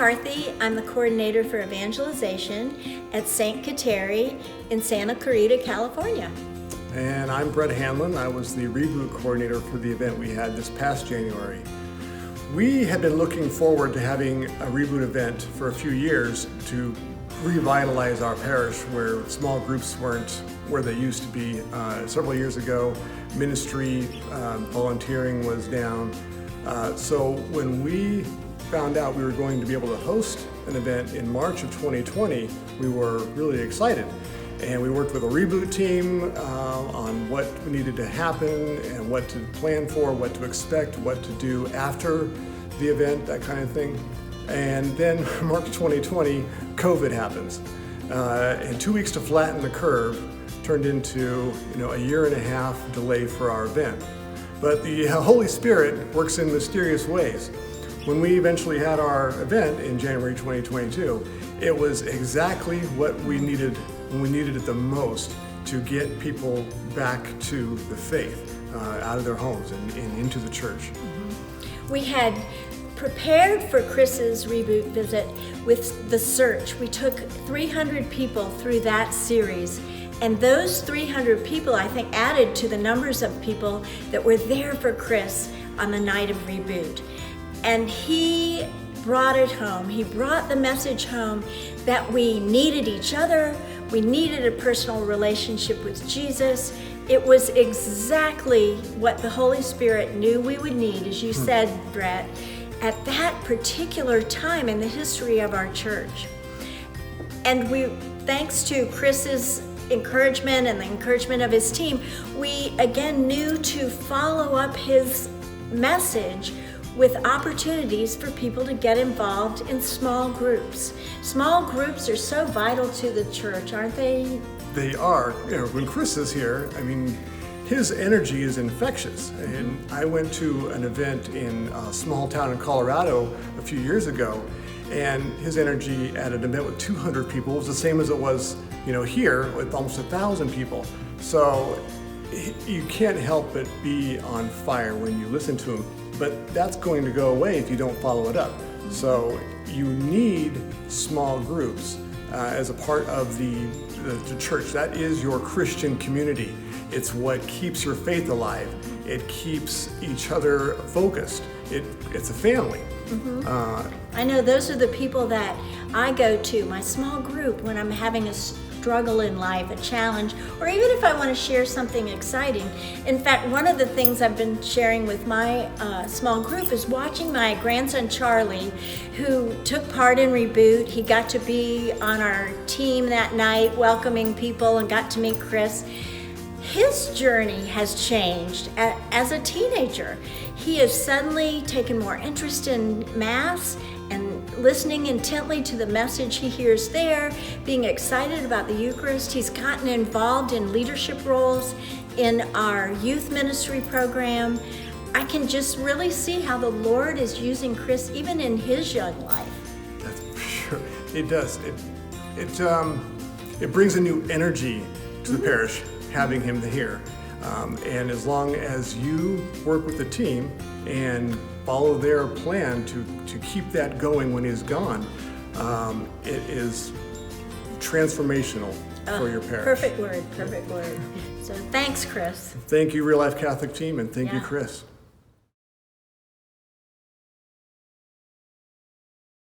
McCarthy. I'm the coordinator for evangelization at St. Kateri in Santa Clarita, California. And I'm Brett Hanlon. I was the Reboot coordinator for the event we had this past January. We had been looking forward to having a Reboot event for a few years to revitalize our parish where small groups weren't where they used to be. Several years ago, ministry, volunteering was down. So when we found out we were going to be able to host an event in March of 2020, we were really excited. And we worked with a Reboot team on what needed to happen and what to plan for, what to expect, what to do after the event, that kind of thing. And then March 2020, COVID happens. And 2 weeks to flatten the curve turned into a year and a half delay for our event. But the Holy Spirit works in mysterious ways. When we eventually had our event in January 2022, it was exactly what we needed when we needed it the most to get people back to the faith, out of their homes and into the church. Mm-hmm. We had prepared for Chris's Reboot visit with the search. We took 300 people through that series, and those 300 people, I think, added to the numbers of people that were there for Chris on the night of Reboot. And he brought it home. He brought the message home that we needed each other. We needed a personal relationship with Jesus. It was exactly what the Holy Spirit knew we would need, as you said, Brett, at that particular time in the history of our church. And we, thanks to Chris's encouragement and the encouragement of his team, we again knew to follow up his message with opportunities for people to get involved in small groups. Small groups are so vital to the church, aren't they? They are. When Chris is here, his energy is infectious. And I went to an event in a small town in Colorado a few years ago, and his energy at an event with 200 people was the same as it was, here with almost 1,000 people. So you can't help but be on fire when you listen to him. But that's going to go away if you don't follow it up. So you need small groups as a part of the church. That is your Christian community. It's what keeps your faith alive. It keeps each other focused. It's a family. Mm-hmm. I know those are the people that I go to, my small group, when I'm having a struggle in life, a challenge, or even if I want to share something exciting. In fact, one of the things I've been sharing with my small group is watching my grandson Charlie, who took part in Reboot. He got to be on our team that night, welcoming people, and got to meet Chris. His journey has changed as a teenager. He has suddenly taken more interest in Mass and listening intently to the message he hears there, being excited about the Eucharist. He's gotten involved in leadership roles in our youth ministry program. I can just really see how the Lord is using Chris even in his young life. That's for sure. It does. It brings a new energy to the parish having him here. And as long as you work with the team and follow their plan to keep that going when he's gone, it is transformational for your parish. Perfect word. So thanks, Chris. Thank you, Real Life Catholic team, and thank you, Chris.